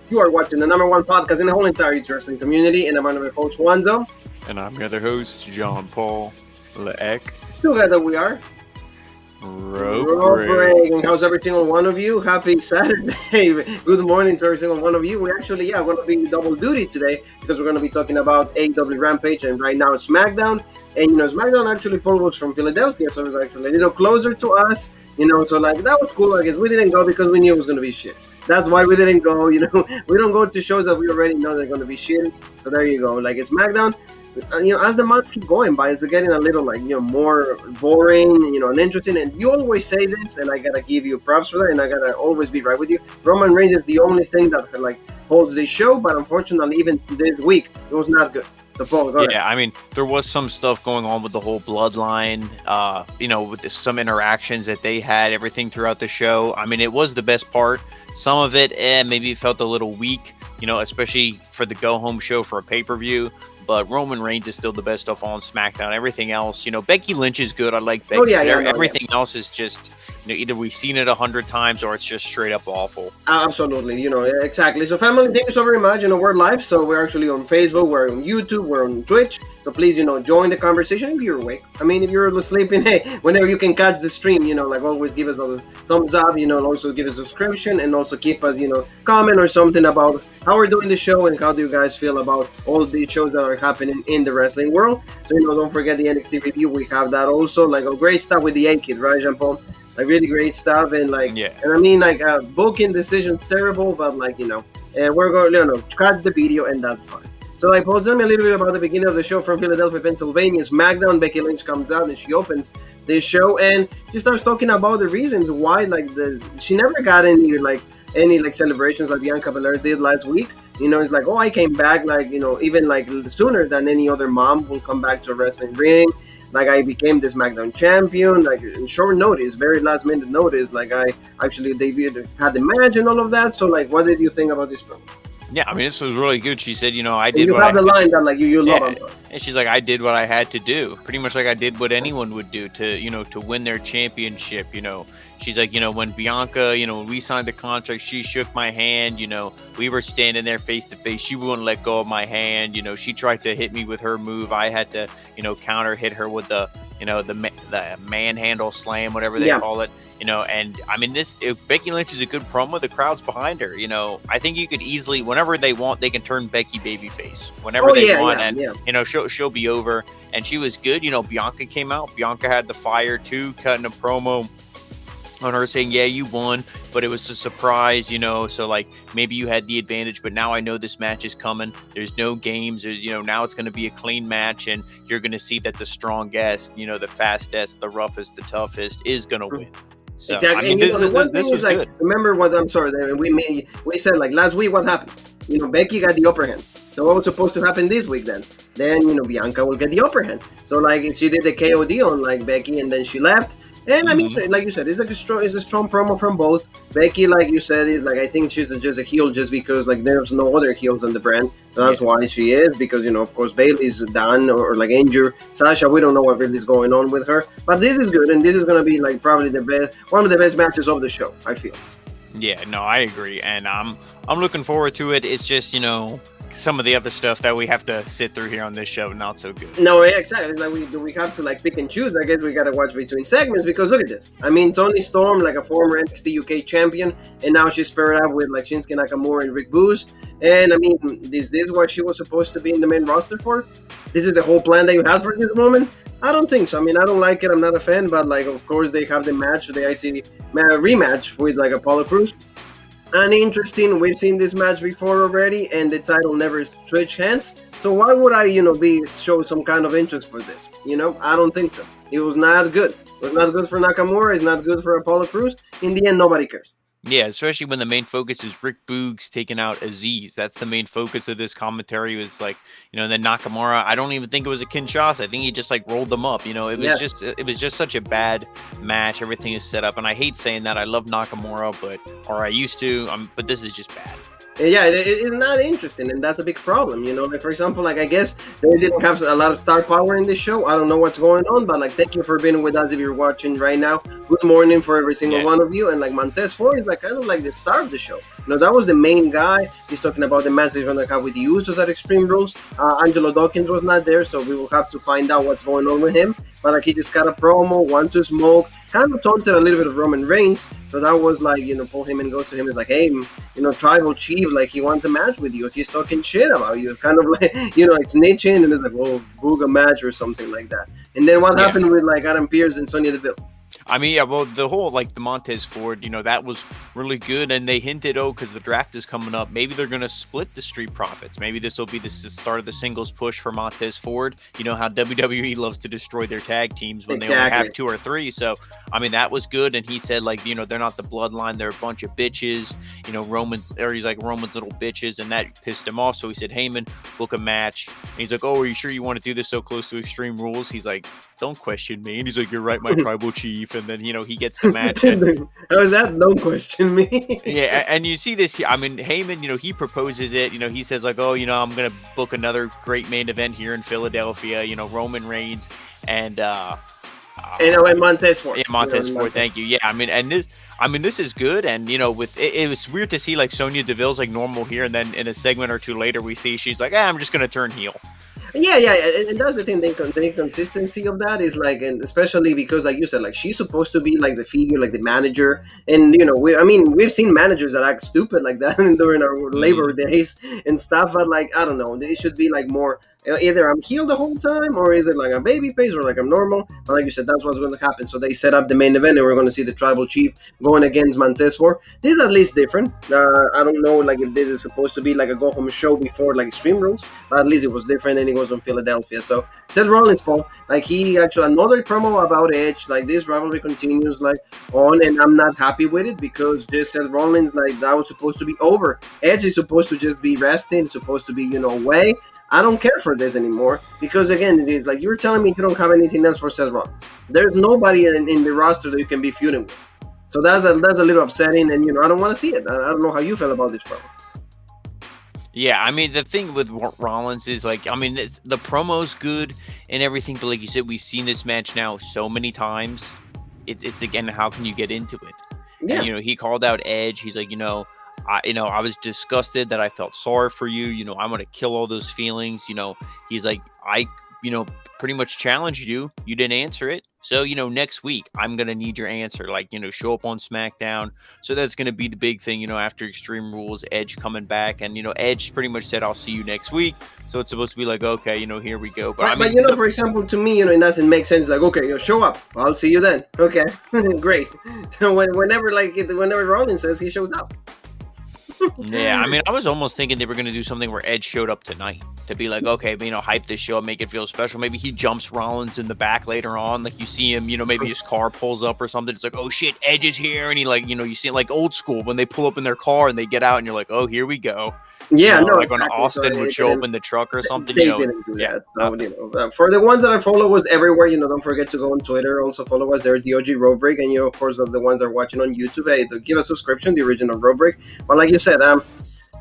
You are watching the number one podcast in the whole entire wrestling community, and I'm one of your hosts, Juanzo. And I'm your other host, John Paul Leek. Together we are Rope Break. And how's every single one of you? Happy Saturday. Good morning to every single one of you. We actually, going to be double duty today because we're going to be talking about AEW Rampage, and right now it's Smackdown. And, Smackdown actually Paul was from Philadelphia, so it was actually a little closer to us, so like that was cool. I guess we didn't go because we knew it was going to be shit. That's why we didn't go, We don't go to shows that we already know they're going to be shit. So there you go. Like, it's SmackDown. As the months keep going by, it's getting a little, more boring, and interesting. And you always say this, and I got to give you props for that, and I got to always be right with you. Roman Reigns is the only thing that, holds this show, but unfortunately, even this week, it was not good. I mean, there was some stuff going on with the whole bloodline, with some interactions that they had, everything throughout the show. I mean, it was the best part. Some of it, maybe it felt a little weak, especially for the go-home show for a pay-per-view. But Roman Reigns is still the best stuff on SmackDown. Everything else, Becky Lynch is good. I like Becky. Everything else is just, either we've seen it 100 times or it's just straight up awful. Absolutely, exactly. So, family, thank you so very much. We're live, so we're actually on Facebook, we're on YouTube, we're on Twitch. So please, join the conversation if you're awake. I mean, if you're sleeping, hey, whenever you can catch the stream, always give us a thumbs up, also give us a subscription, and also keep us, comment or something about how we're doing the show and how do you guys feel about all the shows that are happening in the wrestling world. So, don't forget the NXT review. We have that also, a great stuff with the A-Kid, right, Jean Paul? Really great stuff, and and I mean, booking decisions terrible, but we're going to catch the video, and that's fine. So, Paul, tell me a little bit about the beginning of the show from Philadelphia, Pennsylvania. SmackDown. Becky Lynch comes out and she opens this show, and she starts talking about the reasons why, she never got any celebrations like Bianca Belair did last week. It's I came back, even sooner than any other mom will come back to a wrestling ring. I became the SmackDown champion, in short notice, very last minute notice. I actually debuted, had the match and all of that. So, what did you think about this film? Yeah, I mean, this was really good. She said, I did. You have the line that you love. And she's like, I did what I had to do. Pretty much like I did what anyone would do to win their championship. She's like, when Bianca, when we signed the contract, she shook my hand. We were standing there face to face. She wouldn't let go of my hand. She tried to hit me with her move. I had to, counter hit her with the, the manhandle slam, whatever they call it. And I mean, if Becky Lynch is a good promo, the crowd's behind her. I think you could easily, whenever they want, they can turn Becky babyface whenever they want, and she'll be over. And she was good. Bianca came out. Bianca had the fire too, cutting a promo on her saying, "Yeah, you won, but it was a surprise." So maybe you had the advantage, but now I know this match is coming. There's no games. There's now it's going to be a clean match, and you're going to see that the strongest, the fastest, the roughest, the toughest is going to win. So, exactly. I mean, this was good. Remember what I'm sorry. We said last week what happened. Becky got the upper hand. So what was supposed to happen this week then? Then Bianca will get the upper hand. So she did the KOD on Becky, and then she left. And I mean, like you said, it's a strong promo from both. Becky, like you said, is I think she's just a heel just because there's no other heels on the brand. That's why she is, because of course Bayley's done or injured. Sasha, we don't know what really is going on with her. But this is good, and this is gonna be probably one of the best matches of the show, I feel. Yeah, no, I agree, and I'm looking forward to it. It's just some of the other stuff that we have to sit through here on this show, not so good. No, exactly. We have to pick and choose. I guess we gotta watch between segments because look at this. I mean, Toni Storm, a former NXT UK champion, and now she's paired up with Shinsuke Nakamura and Rick Boogs. And I mean, is this what she was supposed to be in the main roster for? This is the whole plan that you had for this moment? I don't think so. I mean, I don't like it. I'm not a fan, but of course they have the match, the IC rematch with Apollo Crews. And interesting, we've seen this match before already, and the title never switched hands. So why would I, show some kind of interest for this? I don't think so. It was not good. It was not good for Nakamura. It's not good for Apollo Crews. In the end, nobody cares. Yeah, especially when the main focus is Rick Boogs taking out Aziz. That's the main focus of this commentary. Was then Nakamura. I don't even think it was a Kinshasa. I think he just rolled them up. It was just such a bad match. Everything is set up, and I hate saying that. I love Nakamura, or I used to. But this is just bad. Yeah, it's not interesting, and that's a big problem. For example, I guess they didn't have a lot of star power in this show. I don't know what's going on, but thank you for being with us if you're watching right now good morning for every single Yes. one of you. And like Montez Ford is like kind of like the star of the show. That was the main guy. He's talking about the match they're going to have with the Usos at Extreme Rules. Angelo Dawkins was not there, so we will have to find out what's going on with him. But like he just got a promo, want to smoke, kind of taunted a little bit of Roman Reigns. So that was like, Paul Heyman goes to him and is like, hey, Tribal Chief, like he wants a match with you. He's talking shit about you. Kind of like, like snitching, and it's like, well, book a match or something like that. And then what happened with like Adam Pearce and Sonya Deville? I mean, yeah, well, the whole, like, the Montez Ford, that was really good. And they hinted, because the draft is coming up, maybe they're going to split the Street Profits. Maybe this will be the start of the singles push for Montez Ford. You know how WWE loves to destroy their tag teams when they only have 2 or 3. So, I mean, that was good. And he said, like, they're not the bloodline. They're a bunch of bitches. He's like, Roman's little bitches. And that pissed him off. So he said, Heyman, book a match. And he's like, oh, are you sure you want to do this so close to Extreme Rules? He's like, don't question me. And he's like, you're right, my Tribal Chief. And then, he gets the match. How is that? Don't question me. Yeah, and you see this. I mean, Heyman, he proposes it. He says like, oh, I'm going to book another great main event here in Philadelphia. Roman Reigns and and Montez Ford. Yeah, Montez Ford. Thank you. Yeah, I mean, this is good. And with it was weird to see like Sonya Deville's like normal here, and then in a segment or two later, we see she's like, I'm just going to turn heel. Yeah, and that's the thing. The inconsistency of that is like, and especially because, like you said, like she's supposed to be like the figure, like the manager, and we've seen managers that act stupid like that during our labor days and stuff. But like, I don't know, it should be like more. Either I'm healed the whole time, or either like a baby face, or like I'm normal. But like you said, that's what's going to happen. So they set up the main event, and we're going to see the Tribal Chief going against Montez Ford. This is at least different. I don't know, like if this is supposed to be like a go-home show before like Extreme Rules, but at least it was different, and it was on Philadelphia. So Seth Rollins' fault. Like he actually another promo about Edge. Like this rivalry continues like on, and I'm not happy with it because just Seth Rollins, like that was supposed to be over. Edge is supposed to just be resting, supposed to be away. I don't care for this anymore because again, it is like you're telling me you don't have anything else for Seth Rollins. There's nobody in the roster that you can be feuding with. So that's a little upsetting, and I don't want to see it. I don't know how you feel about this promo. Yeah, I mean, the thing with Rollins is like, I mean, the promo's good and everything, but like you said, we've seen this match now so many times. It's again, how can you get into it? Yeah. And, he called out Edge. He's like, I was disgusted that I felt sorry for you. I'm going to kill all those feelings. He's like, I pretty much challenged you. You didn't answer it. So, next week, I'm going to need your answer. Like, show up on SmackDown. So that's going to be the big thing, after Extreme Rules, Edge coming back. And, Edge pretty much said, I'll see you next week. So it's supposed to be like, okay, here we go. But for example, to me, it doesn't make sense. Like, okay, show up. I'll see you then. Okay, great. Whenever Rollins says he shows up. Yeah, I mean, I was almost thinking they were going to do something where Edge showed up tonight to be like, okay, hype this show, make it feel special. Maybe he jumps Rollins in the back later on. Like you see him, maybe his car pulls up or something. It's like, oh shit, Edge is here. And he like, you see it like old school when they pull up in their car and they get out and you're like, oh, here we go. Yeah, like exactly. when Austin would show up in the truck or something. They didn't do that. So, for the ones that I follow us everywhere, don't forget to go on Twitter. Also follow us there, the OG Road Break, and of course, of the ones that are watching on YouTube, hey, give a subscription, the original Road Break. But like you said, I'm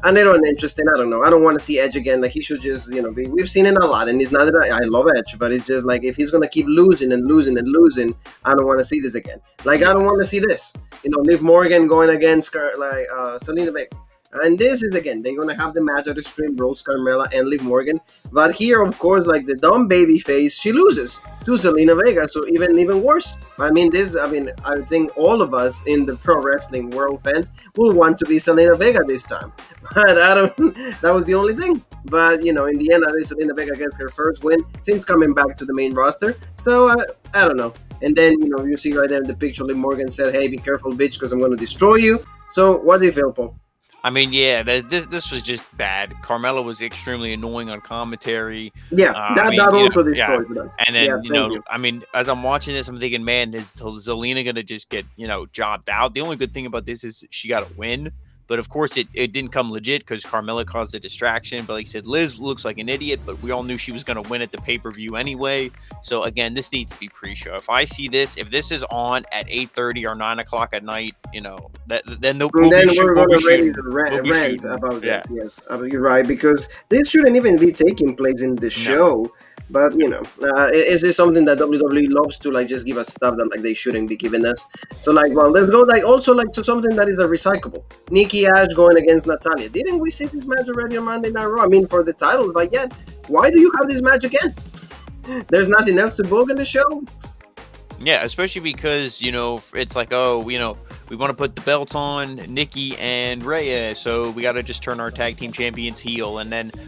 a little uninterested. I don't know. I don't want to see Edge again. Like he should just, we've seen it a lot, and it's not that I love Edge, but it's just like if he's gonna keep losing and losing and losing, I don't want to see this again. Like I don't want to see this. Liv Morgan going against Selena Vega. And this is, again, they're going to have the match at Extreme Rules, Carmella and Liv Morgan. But here, of course, like the dumb baby face, she loses to Selena Vega. So even worse. I think all of us in the pro wrestling world fans will want to be Selena Vega this time. But that was the only thing. But, in the end, at least Selena Vega gets her first win since coming back to the main roster. So, I don't know. And then, you see right there in the picture, Liv Morgan said, hey, be careful, bitch, because I'm going to destroy you. So, what do you feel, Paul? I mean, yeah, this was just bad. Carmella was extremely annoying on commentary. Yeah, that also destroyed them. And then, I mean, as I'm watching this, I'm thinking, man, is Zelina going to just get, jobbed out? The only good thing about this is she got a win. But of course, it didn't come legit because Carmella caused a distraction. But like I said, Liz looks like an idiot, but we all knew she was going to win at the pay-per-view anyway. So again, this needs to be pre-show. If I see this, if this is on at 8:30 or 9 o'clock at night, then we're going to ready to rant about that. Yes, you're right, because this shouldn't even be taking place in the show. But it's just something that WWE loves to like just give us stuff that like they shouldn't be giving us. So like, well, let's go like also like to something that is a recyclable. Nikki Ash going against Natalia. Didn't we see this match already on Monday Night Raw? I mean, for the title, but yet, why do you have this match again? There's nothing else to book in the show. Yeah, especially because, it's like, oh, we want to put the belts on Nikki and Rhea, so we got to just turn our tag team champions heel.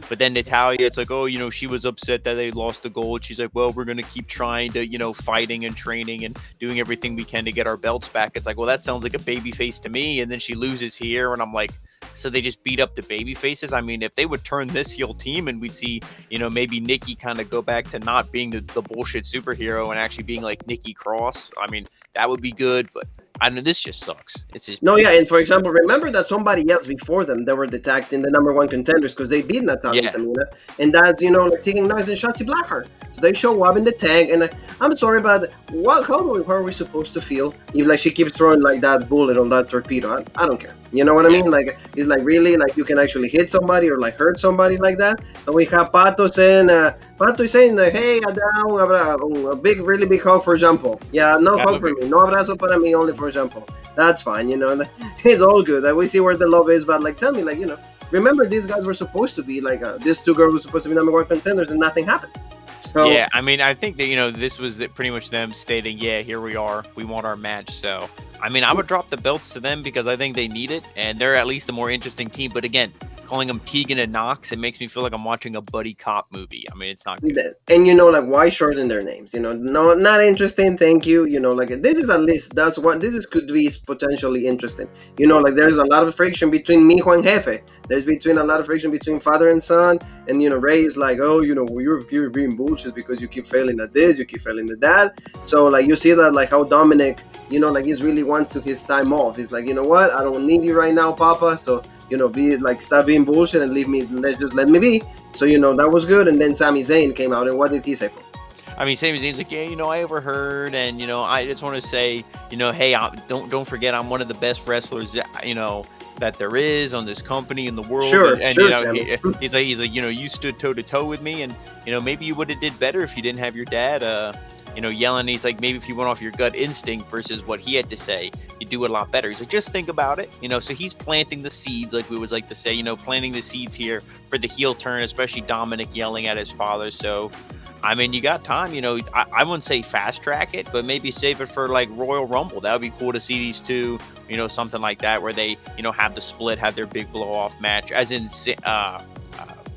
But then Natalia, it's like, oh, she was upset that they lost the gold. She's like, well, we're going to keep trying to, fighting and training and doing everything we can to get our belts back. It's like, well, that sounds like a baby face to me. And then she loses here, and I'm like, so they just beat up the baby faces. I mean, if they would turn this heel team and we'd see, maybe Nikki kind of go back to not being the bullshit superhero and actually being like Nikki Cross, I mean, that would be good. But I don't know, this just sucks. It's just no, yeah. And for example, remember that somebody else before them that were the tag team, the number one contenders, because they beat Natalia and Tamina, and that's like taking knives and Shotzi Blackheart. So they show up in the tank, and I'm sorry, but how are we supposed to feel if like she keeps throwing like that bullet or that torpedo? I don't care. You know what I mean? Like, it's like really like you can actually hit somebody or like hurt somebody like that. And we have Pato saying like, hey, a big, really big hug for Jean Paul. Yeah, no hug for me. No abrazo para mí, only for Jean Paul. That's fine, it's all good. Like, we see where the love is, but like, tell me, like, remember these guys were supposed to be like, these two girls were supposed to be number one contenders and nothing happened. So, yeah, I mean, I think that, this was pretty much them stating, yeah, here we are. We want our match. So, I mean, I would drop the belts to them because I think they need it. And they're at least the more interesting team. But again, calling them Tegan and Knox, it makes me feel like I'm watching a buddy cop movie. I mean, it's not good. And like, why shorten their names? No, not interesting. Thank you. Like, this is at least could be potentially interesting. Like, there's a lot of friction between Mijo and Jefe. There's a lot of friction between father and son. And Ray is like, oh, you're being bullshit because you keep failing at this, you keep failing at that. So like, you see that like how Dominic, like he really wants to his time off. He's like, you know what? I don't need you right now, Papa. So be like, stop being bullshit and leave me. Let me be. So that was good. And then Sami Zayn came out, and what did he say? I mean, Sami Zayn's like, yeah, I overheard, and I just want to say, hey, don't forget, I'm one of the best wrestlers, that there is on this company in the world. Sure, and sure, he's like, you stood toe to toe with me, and maybe you would have did better if you didn't have your dad, yelling. He's like, maybe if you went off your gut instinct versus what he had to say, you'd do it a lot better. He's like, just think about it, so he's planting the seeds, like we always like to say, planting the seeds here for the heel turn, especially Dominic yelling at his father. So, I mean, you got time, I wouldn't say fast track it, but maybe save it for like Royal Rumble. That would be cool to see these two, something like that, where they, have the split, have their big blow off match, as in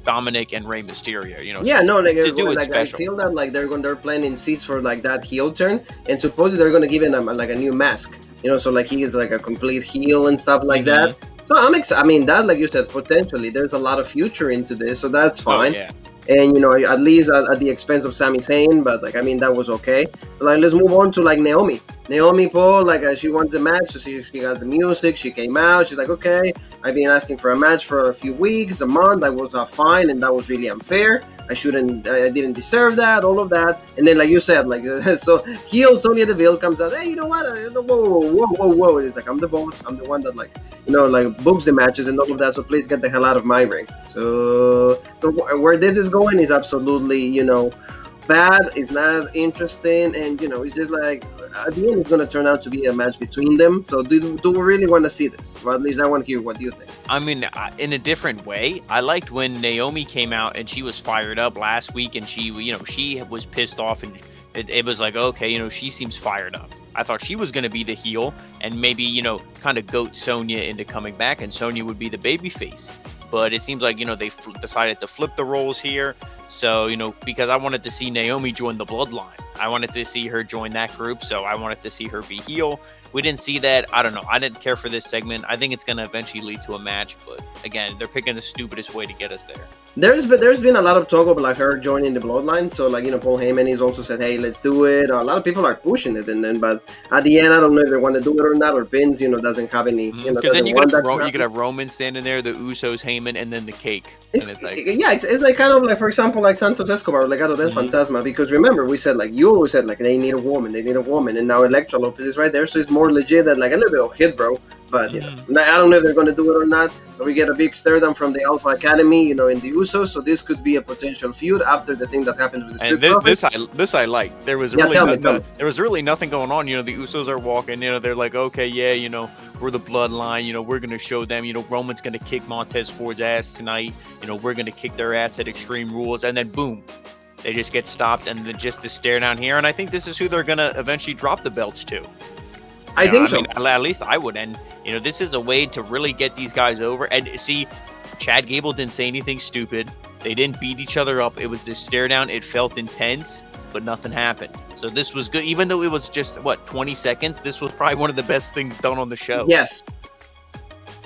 Dominic and Rey Mysterio, Yeah, no, like, to do it like special. I feel that like they're planning seats for like that heel turn, and supposedly they're gonna give him like a new mask, so like he is like a complete heel and stuff like that. So I mean, that, like you said, potentially there's a lot of future into this, so that's fine. Oh, yeah. And at least at the expense of Sami Zayn, but like, I mean, that was okay. But, like, let's move on to like Naomi Paul. Like, she wants a match, so she got the music, she came out, she's like, okay, I've been asking for a match for a few weeks, a month. I was fine, and that was really unfair. I didn't deserve that, all of that. And then, like you said, like, so heel Sonya Deville comes out, hey, you know what, whoa, it's like, I'm the boss, I'm the one that like, like books the matches and all of that, so please get the hell out of my ring. So where this is going is absolutely, bad. It's not interesting, and it's just like, at the end it's going to turn out to be a match between them. So do we really want to see this? Or at least I want to hear what you think. I mean, in a different way, I liked when Naomi came out and she was fired up last week, and she was pissed off, and it was like, okay, she seems fired up. I thought she was going to be the heel and maybe, kind of goat Sonya into coming back, and Sonya would be the babyface. But it seems like, they decided to flip the roles here. So, because I wanted to see Naomi join the Bloodline. I wanted to see her join that group. So I wanted to see her be heel. We didn't see that. I don't know. I didn't care for this segment. I think it's going to eventually lead to a match. But again, they're picking the stupidest way to get us there. There's been a lot of talk about like her joining the Bloodline. So like, Paul Heyman, he's also said, hey, let's do it. A lot of people are pushing it, but at the end, I don't know if they want to do it or not, or Vince, doesn't have any. Because then you could have Roman standing there, the Usos, Heyman, and then the cake. It's like kind of like, for example, like Santos Escobar, Legado del Fantasma. Because remember, we said like, you always said like they need a woman, and now Elektra Lopez is right there, so it's more legit than like a little bit of hit, bro. But I don't know if they're going to do it or not. So we get a big stare down from the Alpha Academy, in the Usos. So this could be a potential feud after the thing that happens with the Street Profits. This I like. There was there was really nothing going on. The Usos are walking. They're like, okay, yeah, we're the bloodline. We're gonna show them. Roman's gonna kick Montez Ford's ass tonight. We're gonna kick their ass at Extreme Rules, and then boom, they just get stopped, and then just the stare down here. And I think this is who they're gonna eventually drop the belts to. I think so. At least I would. And this is a way to really get these guys over. And see, Chad Gable didn't say anything stupid. They didn't beat each other up. It was this stare down. It felt intense, but nothing happened. So this was good. Even though it was just 20 seconds, this was probably one of the best things done on the show. Yes.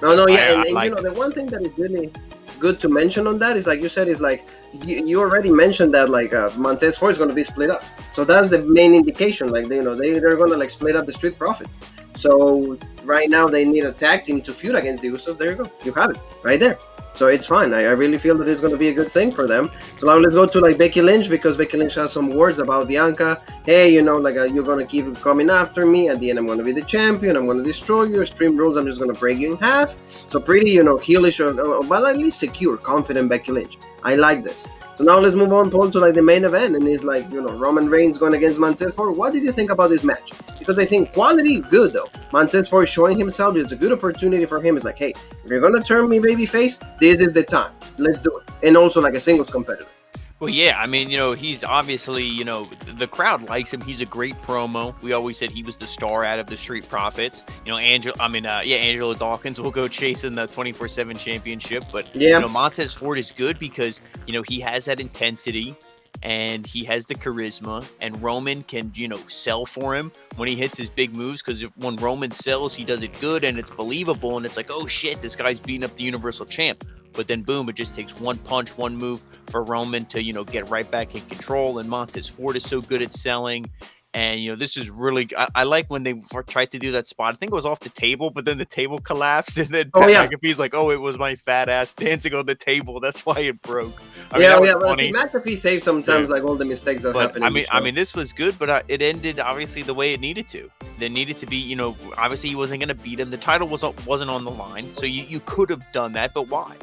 No, yeah. And the one thing that is really good to mention on that is, like you said, is like you already mentioned that Montez Ford is going to be split up. So that's the main indication. Like they're going to split up the Street Profits. So right now they need a tag team to feud against the Usos. There you go. You have it right there. So it's fine. I really feel that it's going to be a good thing for them. So now let's go to Becky Lynch, because Becky Lynch has some words about Bianca. Hey, you're going to keep coming after me. At the end, I'm going to be the champion. I'm going to destroy you. Extreme Rules, I'm just going to break you in half. So pretty, heelish, but at least secure, confident Becky Lynch. I like this. So now let's move on, Paul, to the main event, and it's Roman Reigns going against Montez Ford. What did you think about this match? Because I think quality good though. Montez Ford showing himself. It's a good opportunity for him. It's like, hey, if you're gonna turn me babyface, this is the time. Let's do it. And also a singles competitor. Well, yeah, I mean, he's obviously, the crowd likes him. He's a great promo. We always said he was the star out of the Street Profits. Angela Dawkins will go chasing the 24/7 championship. But, Montez Ford is good because, he has that intensity and he has the charisma, and Roman can, sell for him when he hits his big moves, because when Roman sells, he does it good and it's believable, and it's like, oh shit, this guy's beating up the Universal Champ. But then boom, it just takes one punch, one move for Roman to, get right back in control. And Montez Ford is so good at selling. And, this is really, I like when they tried to do that spot. I think it was off the table, but then the table collapsed. And then Pat McAfee's like, oh, it was my fat ass dancing on the table. That's why it broke. But McAfee saves sometimes all the mistakes that happen. I mean, this was good, but it ended obviously the way it needed to. There needed to be, obviously he wasn't going to beat him. The title wasn't on the line. So you could have done that, but why?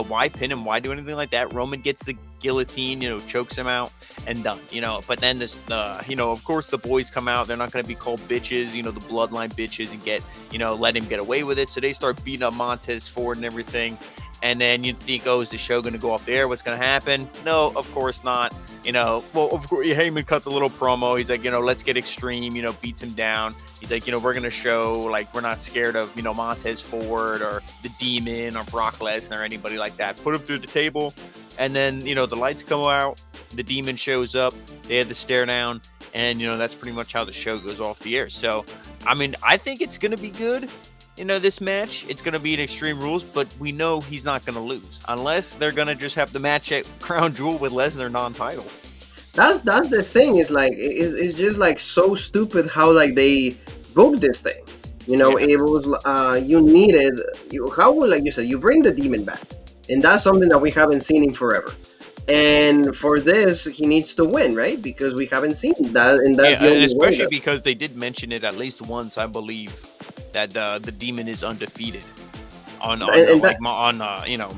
Why pin him? Why do anything like that? Roman gets the guillotine, chokes him out and done, but then of course the boys come out. They're not going to be called bitches, the bloodline bitches, and get, let him get away with it. So they start beating up Montez Ford and everything. And then you think, oh, is the show going to go off the air? What's going to happen? No, of course not. Well, of course, Heyman cuts a little promo. He's like, let's get extreme, beats him down. He's like, we're going to show, we're not scared of, Montez Ford or the Demon or Brock Lesnar or anybody like that. Put him through the table. And then, the lights come out. The Demon shows up. They had the stare down. And, that's pretty much how the show goes off the air. So, I mean, I think it's going to be good. This match, it's going to be an Extreme Rules, but we know he's not going to lose unless they're going to just have the match at Crown Jewel with Lesnar non-title. That's the thing. It's just so stupid how they booked this thing. It was you needed like you said, you bring the Demon back, and that's something that we haven't seen in forever. And for this, he needs to win, right? Because we haven't seen that, and that's the only especially because they did mention it at least once, I believe, that the Demon is undefeated on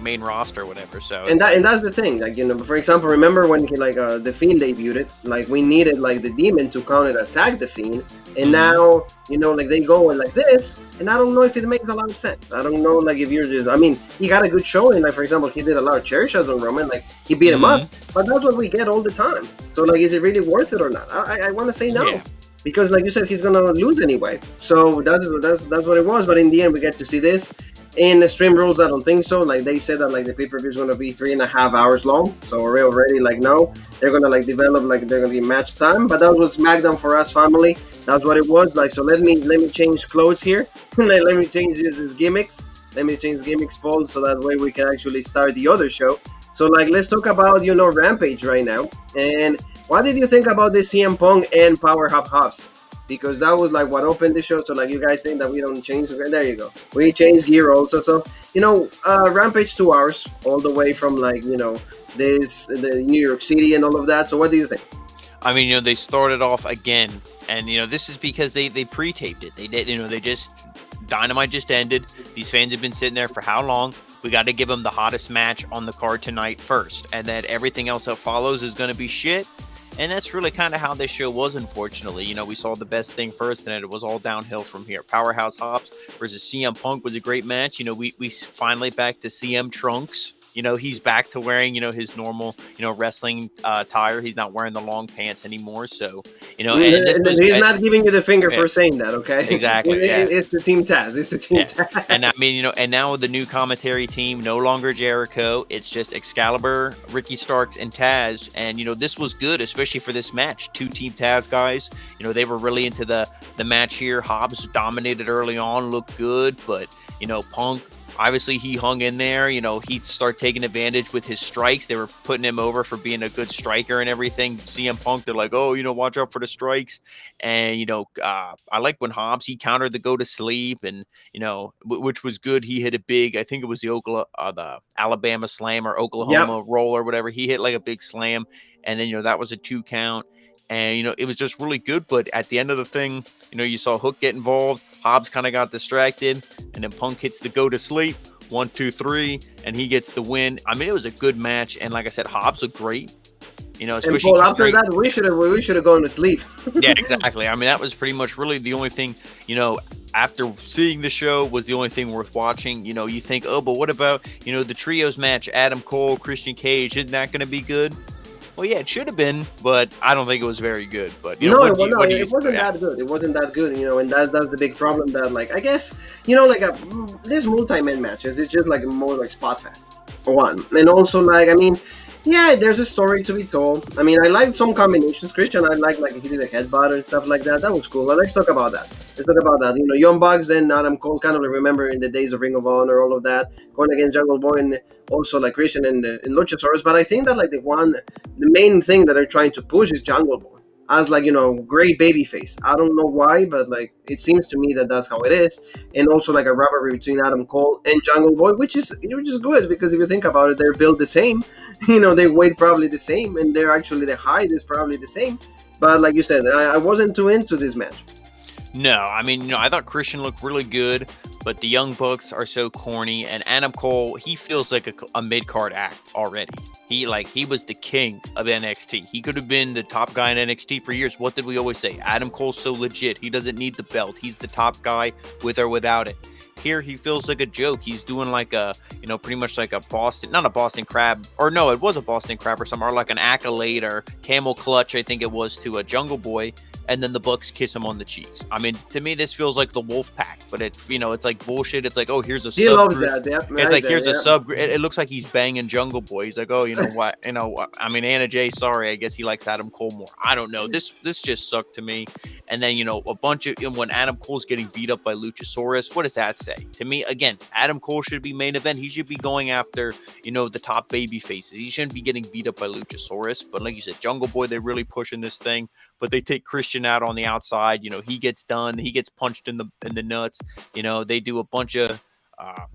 main roster or whatever. So and that's the thing. For example, remember when he the Fiend debuted? We needed the Demon to counter attack the Fiend, and now they go like this, and I don't know if it makes a lot of sense. I don't know if you're just. I mean, he got a good showing. For example, he did a lot of chair shots on Roman. He beat him up, but that's what we get all the time. So is it really worth it or not? I want to say no. Yeah. Because, like you said, he's gonna lose anyway. So that's what it was. But in the end, we get to see this. In the Extreme Rules, I don't think so. They said that the pay-per-view is gonna be 3.5 hours long. So we're already no, they're gonna develop they're gonna be match time. But that was SmackDown for us, family. That's what it was. So let me change clothes here. let me change these gimmicks. Let me change gimmicks, Paul, so that way we can actually start the other show. So let's talk about Rampage right now. And what did you think about this CM Punk and Power Hops? Because that was what opened the show. So you guys think that we don't change? There you go. We changed gear also. So Rampage 2 hours all the way from the New York City and all of that. So what do you think? I mean, they started off again, and this is because they pre-taped it. They did, they just Dynamite just ended. These fans have been sitting there for how long? We got to give them the hottest match on the card tonight first, and then everything else that follows is going to be shit. And that's really kind of how this show was, unfortunately. You know, we saw the best thing first, and then it was all downhill from here. Powerhouse Hobbs versus CM Punk was a great match. You know, we finally back to CM Trunks. You know, he's back to wearing, you know, his normal, you know, wrestling attire. He's not wearing the long pants anymore. So, you know, and he's not giving you the finger for saying that, okay? Exactly. It's the Team Taz. It's the Team Taz. And I mean, you know, and now with the new commentary team, no longer Jericho. It's just Excalibur, Ricky Starks, and Taz. And, you know, this was good, especially for this match. 2 Team Taz guys. You know, they were really into the match here. Hobbs dominated early on, looked good. But, you know, Punk, obviously, he hung in there. You know, he started taking advantage with his strikes. They were putting him over for being a good striker and everything. CM Punk, they're like, oh, you know, watch out for the strikes. And, you know, I like when Hobbs, he countered the go to sleep and, you know, which was good. He hit a big, I think it was the Alabama slam or Oklahoma roll or whatever. He hit like a big slam. And then, you know, that was a 2 count. And, you know, it was just really good. But at the end of the thing, you know, you saw Hook get involved. Hobbs kind of got distracted. And then Punk hits the go to sleep. 1, 2, 3. And he gets the win. I mean, it was a good match. And like I said, Hobbs looked great. You know, especially and Paul, after that, we should have gone to sleep. Yeah, exactly. I mean, that was pretty much really the only thing, you know, after seeing the show was the only thing worth watching. You know, you think, oh, but what about, you know, the trios match, Adam Cole, Christian Cage, isn't that going to be good? Well, yeah, it should have been, but I don't think it was very good. But you know, it wasn't that good. It wasn't that good, you know, and that's the big problem. That, like, I guess, you know, like this multi-man matches, it's just like more like spot fest. One, and also like, I mean, yeah, there's a story to be told. I mean, I liked some combinations. Christian, I like he did a headbutt and stuff like that. That was cool. But let's talk about that. You know, Young Bucks and Adam Cole, kind of remember in the days of Ring of Honor, all of that, going against Jungle Boy and also like Christian and Luchasaurus. But I think that like the main thing that they're trying to push is Jungle Boy as, like, you know, great baby face. I don't know why, but like it seems to me that that's how it is. And also like a rivalry between Adam Cole and Jungle Boy, which is good, because if you think about it, they're built the same. You know, they weight probably the same, and they're actually the height is probably the same. But like you said, I wasn't too into this match. No, I mean, you know, I thought Christian looked really good, but the Young Bucks are so corny, and Adam Cole, he feels like a mid-card act already. He was the king of NXT. He could have been the top guy in NXT for years. What did we always say? Adam Cole's so legit. He doesn't need the belt. He's the top guy with or without it. Here, he feels like a joke. He's doing like a, you know, pretty much like not a Boston Crab, or no, it was a Boston Crab or something, or like an accolade or camel clutch, I think it was, to a Jungle Boy. And then the Bucks kiss him on the cheeks. I mean, to me, this feels like the Wolf Pack, but it's, you know, it's like bullshit. It's like, oh, here's a sub. He loves that. Yep, it's like, here's a sub. It looks like he's banging Jungle Boy. He's like, oh, you know what? You know, I mean, Anna Jay, sorry, I guess he likes Adam Cole more. I don't know. This just sucked to me. And then, you know, a bunch of, you know, when Adam Cole's getting beat up by Luchasaurus, what does that say? To me, again, Adam Cole should be main event. He should be going after, you know, the top baby faces. He shouldn't be getting beat up by Luchasaurus. But like you said, Jungle Boy, they're really pushing this thing. But they take Christian out on the outside. You know, he gets done. He gets punched in the nuts. You know, they do a bunch of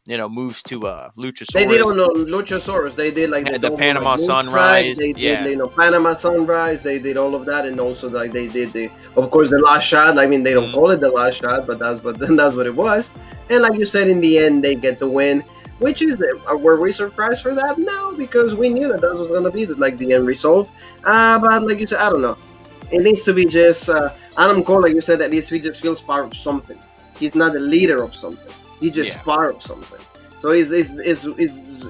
you know, moves to Luchasaurus. They did on Luchasaurus. They did like the Panama Sunrise. They did, you know, Panama Sunrise. They did all of that, and also like they did of course, the last shot. I mean, they don't call it the last shot, but that's what it was. And like you said, in the end, they get the win. Which is, were we surprised for that? No, because we knew that was going to be the end result. But like you said, I don't know. It needs to be just Adam Cole, like you said, at least he just feels part of something. He's not the leader of something. He's just part of something. So it's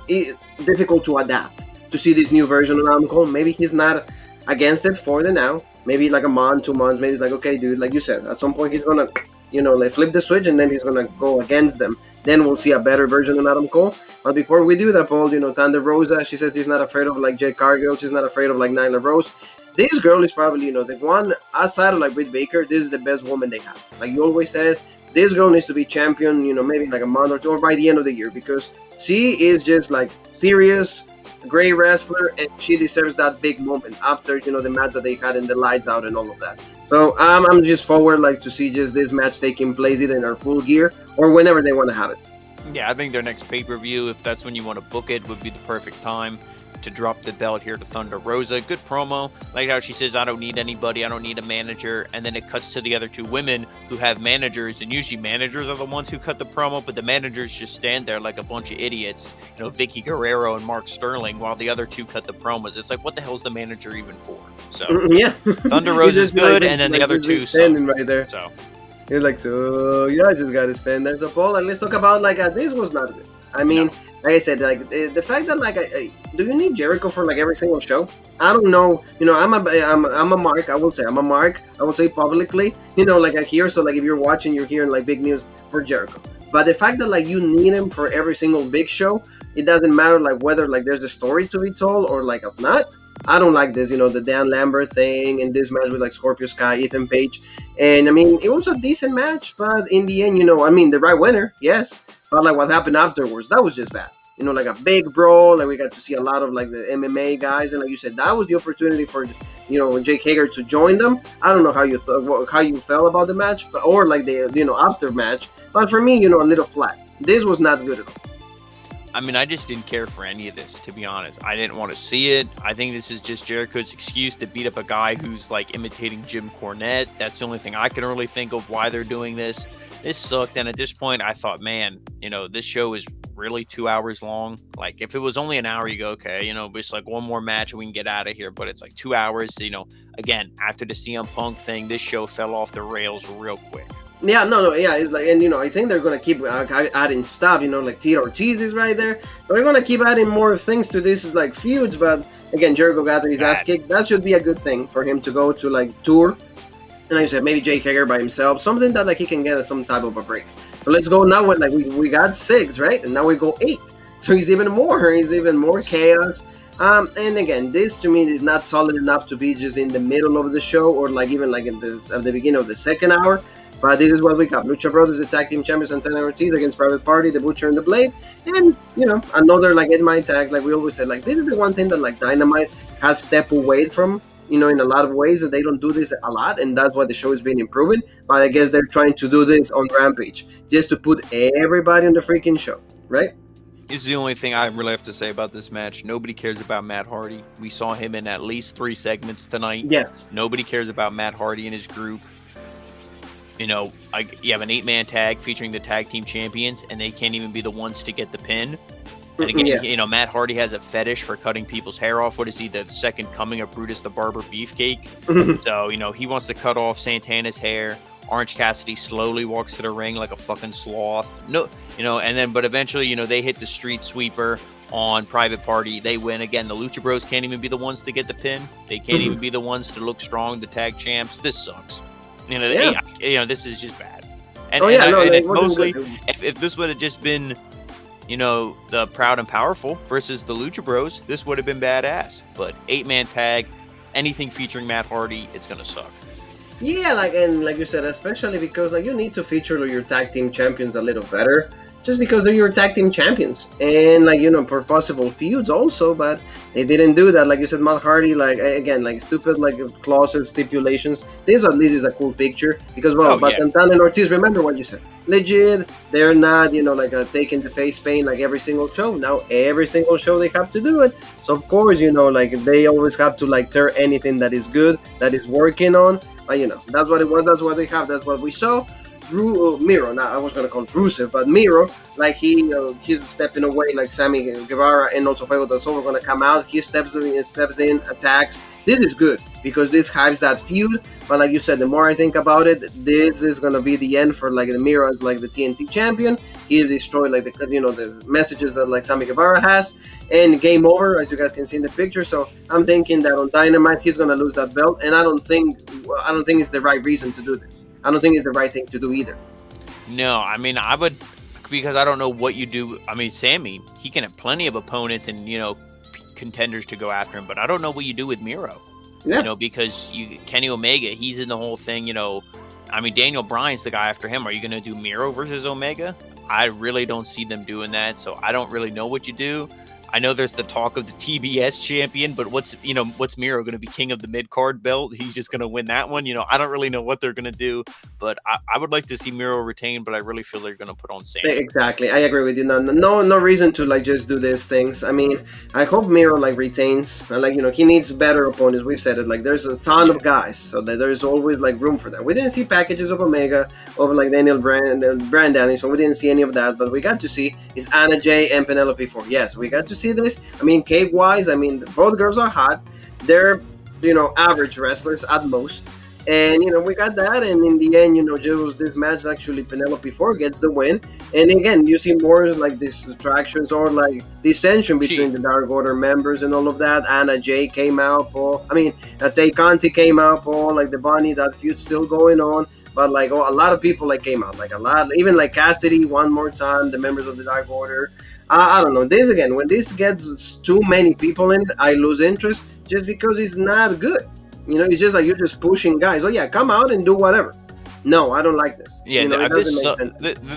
difficult to adapt to see this new version of Adam Cole. Maybe he's not against it for the now. Maybe like a month, 2 months. Maybe it's like, okay, dude, like you said, at some point he's gonna, you know, like flip the switch, and then he's gonna go against them. Then we'll see a better version of Adam Cole. But before we do that, Paul, you know, Thunder Rosa, she says she's not afraid of like Jade Cargill. She's not afraid of like Nyla Rose. This girl is probably, you know, the one outside of like Britt Baker. This is the best woman they have. Like you always said, this girl needs to be champion, you know, maybe like a month or two, or by the end of the year, because she is just like serious, great wrestler, and she deserves that big moment after, you know, the match that they had in the lights out and all of that. So I'm just forward like to see just this match taking place either in our full gear or whenever they want to have it. Yeah, I think their next pay-per-view, if that's when you want to book it, would be the perfect time. to drop the belt here to Thunder Rosa. Good promo. Like how she says, I don't need anybody. I don't need a manager. And then it cuts to the other two women who have managers. And usually managers are the ones who cut the promo, but the managers just stand there like a bunch of idiots. You know, Vicky Guerrero and Mark Sterling, while the other two cut the promos. It's like, what the hell's the manager even for? So yeah, Thunder Rosa is good, and then the other two standing right there. So he's like, so yeah, I just gotta stand there. So Paul, like, let's talk about like this was not good. I mean, like I said, like the fact that like, do you need Jericho for like every single show? I don't know. You know, I'm a mark. I will say I'm a mark. I will say publicly. You know, like I hear. So like if you're watching, you're hearing like big news for Jericho. But the fact that like you need him for every single big show, it doesn't matter like whether like there's a story to be told or like if not. I don't like this, you know, the Dan Lambert thing and this match with like Scorpio Sky, Ethan Page. And I mean, it was a decent match, but in the end, you know, I mean, the right winner, yes. But like what happened afterwards, that was just bad. You know, like a big brawl, like we got to see a lot of like the MMA guys. And like you said, that was the opportunity for, you know, Jake Hager to join them. I don't know how you felt about the match, but, or like the, you know, after match. But for me, you know, a little flat. This was not good at all. I mean, I just didn't care for any of this, to be honest. I didn't want to see it. I think this is just Jericho's excuse to beat up a guy who's like imitating Jim Cornette. That's the only thing I can really think of why they're doing this. This sucked. And at this point, I thought, man, you know, this show is really 2 hours long. Like, if it was only an hour, you go, okay, you know, it's like one more match and we can get out of here. But it's like 2 hours. You know, again, after the CM Punk thing, this show fell off the rails real quick. Yeah, no, yeah, it's like, and you know, I think they're gonna keep adding stuff, you know, like Tito Ortiz is right there. They're gonna keep adding more things to this, like feuds. But again, Jericho got his ass kicked. That should be a good thing for him to go to like tour. And like I said, maybe Jake Hager by himself, something that like he can get some type of a break. So let's go now with like we got 6, right, and now we go 8. So he's even more chaos. And again, this to me is not solid enough to be just in the middle of the show or like even like at the beginning of the second hour. But this is what we got. Lucha Brothers, the tag team champions, Santana Ortiz against Private Party, the Butcher and the Blade. And, you know, another, like, in my tag, like we always said, like, this is the one thing that, like, Dynamite has stepped away from, you know, in a lot of ways that they don't do this a lot. And that's why the show has been improving. But I guess they're trying to do this on Rampage just to put everybody on the freaking show, right? This is the only thing I really have to say about this match. Nobody cares about Matt Hardy. We saw him in at least 3 segments tonight. Yes. Nobody cares about Matt Hardy and his group. You know, you have an 8-man tag featuring the tag team champions, and they can't even be the ones to get the pin. And again, you know, Matt Hardy has a fetish for cutting people's hair off. What is he, the second coming of Brutus the Barber Beefcake? So, you know, he wants to cut off Santana's hair. Orange Cassidy slowly walks to the ring like a fucking sloth. No, you know, and then, but eventually, you know, they hit the street sweeper on Private Party. They win. Again, the Lucha Bros can't even be the ones to get the pin. They can't even be the ones to look strong, the tag champs. This sucks. You know, this is just bad. And, and it's mostly, if this would have just been, you know, the Proud and Powerful versus the Lucha Bros, this would have been badass. But 8-man tag, anything featuring Matt Hardy, it's gonna suck. Yeah, like you said, especially because like you need to feature your tag team champions a little better. Just because they're your tag team champions and like, you know, for possible feuds also, but they didn't do that. Like you said, Matt Hardy, like again, like stupid like clauses, stipulations. This at least is a cool picture because Santana and Ortiz, remember what you said, legit. They're not, you know, like taking the face paint like every single show. Now every single show they have to do it. So of course, you know, like they always have to like tear anything that is good, that is working on. But you know, that's what it was. That's what they have. That's what we saw. Miro, now I was gonna call him Rusev, but Miro, like he's stepping away, like Sammy Guevara and also Fuego del Sol are gonna come out. He steps in, attacks. This is good because this hypes that feud. But like you said, the more I think about it, this is gonna be the end for like the Miro as like the TNT champion. He destroyed like the messages that like Sammy Guevara has, and game over, as you guys can see in the picture. So I'm thinking that on Dynamite he's gonna lose that belt, and I don't think it's the right reason to do this. I don't think it's the right thing to do either. No, I mean, I would, because I don't know what you do. I mean, Sammy, he can have plenty of opponents and, you know, contenders to go after him, but I don't know what you do with Miro. Yeah. You know, because Kenny Omega, he's in the whole thing, you know. I mean, Daniel Bryan's the guy after him. Are you going to do Miro versus Omega? I really don't see them doing that, so I don't really know what you do. I know there's the talk of the TBS champion, but what's Miro going to be, king of the mid card belt? He's just going to win that one. I don't really know what they're going to do, but I would like to see Miro retain, but I really feel they're going to put on Sam. Exactly, I agree with you. No reason to like just do these things. I mean, I hope Miro like retains. Like he needs better opponents. We've said it. Like there's a ton of guys, so that there's always like room for that. We didn't see packages of Omega over like Daniel Brand Danielson. We didn't see any of that, but we got to see is Anna Jay and Penelope Ford. Yes, we got to see this. I mean, cake wise, I mean, both girls are hot. They're average wrestlers at most. And we got that, and in the end, just this match actually Penelope Ford gets the win. And again, you see more like these attractions or like dissension between the Dark Order members and all of that. Anna Jay came out, Tay Conti came out, like the Bunny, that feud's still going on. But like a lot of people like came out, like a lot, even like Cassidy one more time, the members of the Dark Order. I don't know. This again, when this gets too many people in it, I lose interest just because it's not good. It's just like you're just pushing guys. Oh yeah, come out and do whatever. No, I don't like this. Yeah,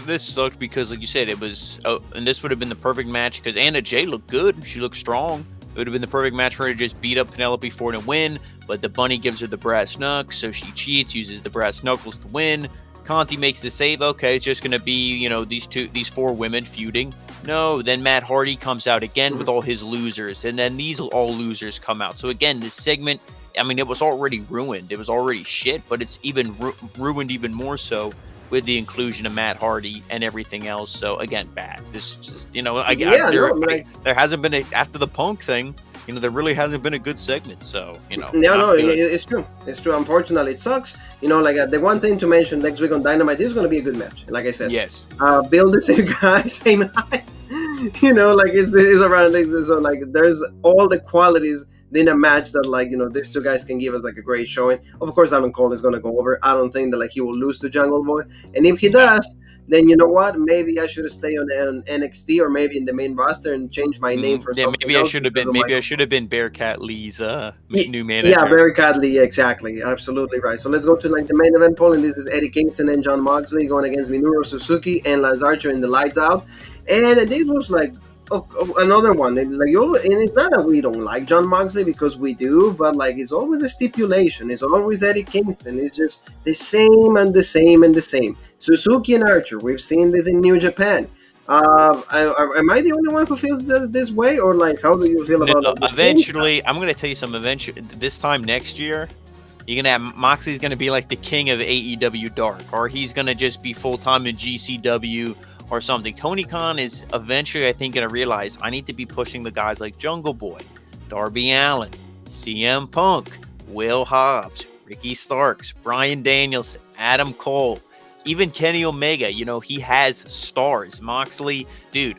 this sucked because, like you said, it was. And this would have been the perfect match because Anna Jay looked good. She looked strong. It would have been the perfect match for her to just beat up Penelope Ford and win. But the Bunny gives her the brass knuckles, so she cheats, uses the brass knuckles to win. Conti makes the save. Okay, it's just gonna be these four women feuding. No, then Matt Hardy comes out again with all his losers, and then these all losers come out. So again, this segment. I mean, it was already ruined. It was already shit, but it's even ruined even more so with the inclusion of Matt Hardy and everything else. So again, bad. This just, there hasn't been after the Punk thing. There really hasn't been a good segment. So it's true. It's true. Unfortunately, it sucks. The one thing to mention next week on Dynamite, this is going to be a good match. Like I said, yes. Build the same guy, same height. It's around. So like, there's all the qualities in a match that these two guys can give us like a great showing. Of course, Adam Cole is going to go over. I don't think that he will lose to Jungle Boy, and if he does, then you know what? Maybe I should stay on NXT or maybe in the main roster and change my name for something. Maybe else I should have been. Maybe I should have been Bearcat Lee's new manager. Yeah, Bearcat Lee, exactly, absolutely right. So let's go to the main event poll, and this is Eddie Kingston and Jon Moxley going against Minoru Suzuki and Lance Archer in the Lights Out, and this was like. Another one, and it's not that we don't like Jon Moxley because we do, but it's always a stipulation. It's always Eddie Kingston. It's just the same and the same and the same. Suzuki and Archer, we've seen this in New Japan. Am I the only one who feels this way, or how do you feel about it? Eventually, I'm going to tell you something. Eventually, this time next year, you're going to have Moxley's going to be like the king of AEW Dark, or he's going to just be full time in GCW. Or something. Tony Khan is eventually, I think, going to realize I need to be pushing the guys like Jungle Boy, Darby Allin, CM Punk, Will Hobbs, Ricky Starks, Bryan Danielson, Adam Cole, even Kenny Omega. He has stars. Moxley, dude,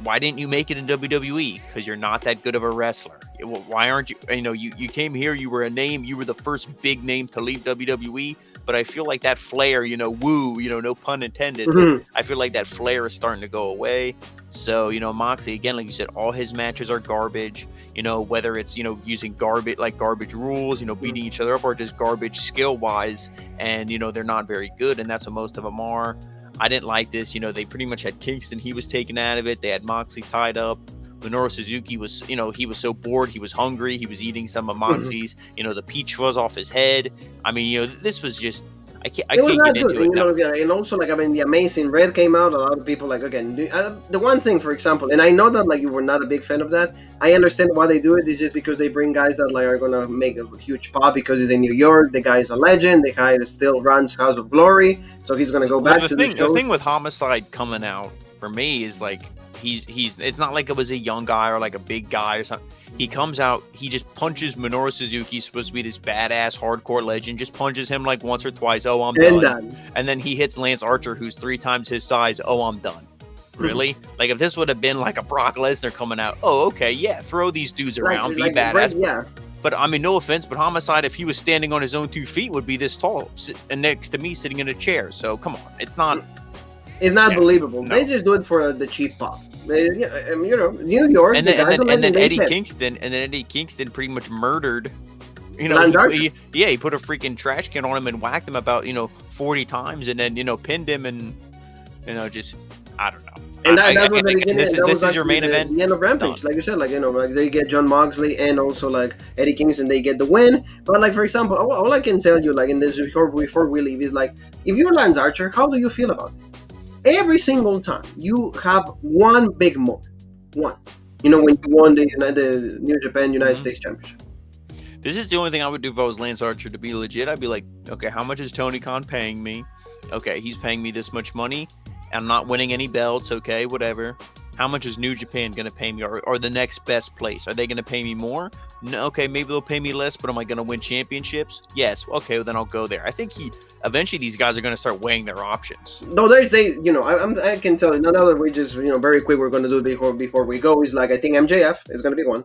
why didn't you make it in WWE? Because you're not that good of a wrestler. Why aren't you? You came here, you were a name, you were the first big name to leave WWE. But I feel like that flair, woo, no pun intended. Mm-hmm. I feel like that flair is starting to go away. So, Moxley, again, like you said, all his matches are garbage. Whether it's, using garbage rules, beating each other up, or just garbage skill-wise. And, they're not very good, and that's what most of them are. I didn't like this. They pretty much had Kingston. He was taken out of it. They had Moxley tied up. Minoru Suzuki was, he was so bored. He was hungry. He was eating some of Moxley's. The peach was off his head. I mean, this was just. I can't get into it. And also, the Amazing Red came out. A lot of people, the one thing, for example, and I know that, you were not a big fan of that. I understand why they do it. It's just because they bring guys that, are going to make a huge pop because he's in New York. The guy is a legend. The guy still runs House of Glory. So he's going to go back to the show. The thing with Homicide coming out, for me, is, he's it's not like it was a young guy or a big guy or something. He comes out, he just punches Minoru Suzuki, supposed to be this badass hardcore legend, just punches him once or twice. Oh, I'm done. And then he hits Lance Archer, who's 3 times his size. Oh, I'm done. Really? If this would have been a Brock Lesnar coming out, oh, okay, yeah, throw these dudes around, be badass. Red, yeah. But I mean, no offense, but Homicide, if he was standing on his own 2 feet, would be this tall, and next to me sitting in a chair. So come on, it's not believable. No. They just do it for the cheap pop. New York, and then Eddie Kingston pretty much murdered. He put a freaking trash can on him and whacked him about 40 times, and then pinned him, and just I don't know. And that was the beginning. This is your main event. The end of Rampage, like you said, like like they get John Moxley and also like Eddie Kingston, they get the win. But like for example, all I can tell you, like in this before we leave, is like if you're Lance Archer, how do you feel about this? Every single time you have one big moment, one, when you won the New Japan United States Championship. This is the only thing I would do if I was Lance Archer, to be legit. I'd be like, okay, how much is Tony Khan paying me? Okay, he's paying me this much money. I'm not winning any belts, okay, whatever. How much is New Japan going to pay me, or the next best place? Are they going to pay me more? No, okay, maybe they'll pay me less, but am I going to win championships? Yes, okay, well, then I'll go there. I think eventually these guys are going to start weighing their options. No, I can tell you, now that we just, very quick, we're going to do it before we go, is like, I think MJF is going to be one.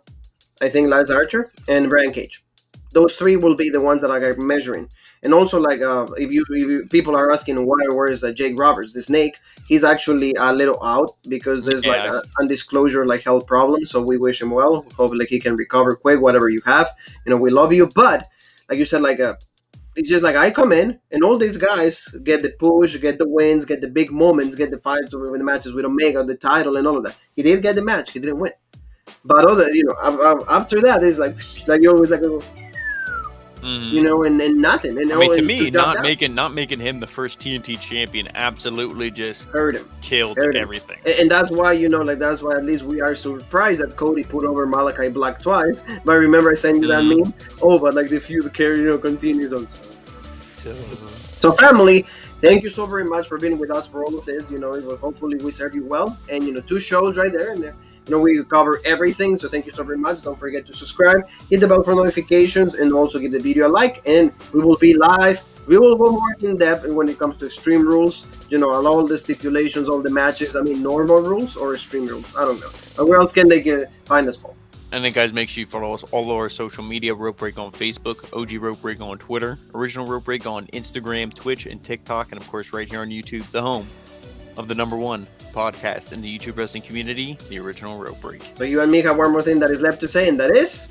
I think Lance Archer and Brian Cage. Those three will be the ones that I'm measuring. And also, like, if people are asking where is Jake Roberts, the Snake, he's actually a little out because there's like an undisclosure, like, health problem. So we wish him well. Hopefully he can recover quick, whatever you have. We love you. But like you said, like, it's just like I come in and all these guys get the push, get the wins, get the big moments, get the fights with the matches with Omega, the title and all of that. He did get the match. He didn't win. But after that, it's like you always like, and nothing. And I mean, to me, not making him the first TNT champion absolutely just hurt him, killed everything. And that's why that's why at least we are surprised that Cody put over Malachi Black twice. But remember, I sent you that meme. Oh, but like the feud continues on. So family, thank you so very much for being with us for all of this. Hopefully we serve you well. And 2 shows right there, and we cover everything, so thank you so very much. Don't forget to subscribe, hit the bell for notifications, and also give the video a like. And we will be live. We will go more in depth when it comes to Extreme Rules. All the stipulations, all the matches. I mean, normal rules or Extreme Rules. I don't know. But where else can they find us, Paul? And then, guys, make sure you follow us all our social media. Rope Break on Facebook, OG Rope Break on Twitter, Original Rope Break on Instagram, Twitch, and TikTok, and of course, right here on YouTube, the home of the #1 podcast in the YouTube wrestling community, the Original Rope Break. So you and me have one more thing that is left to say, and that is...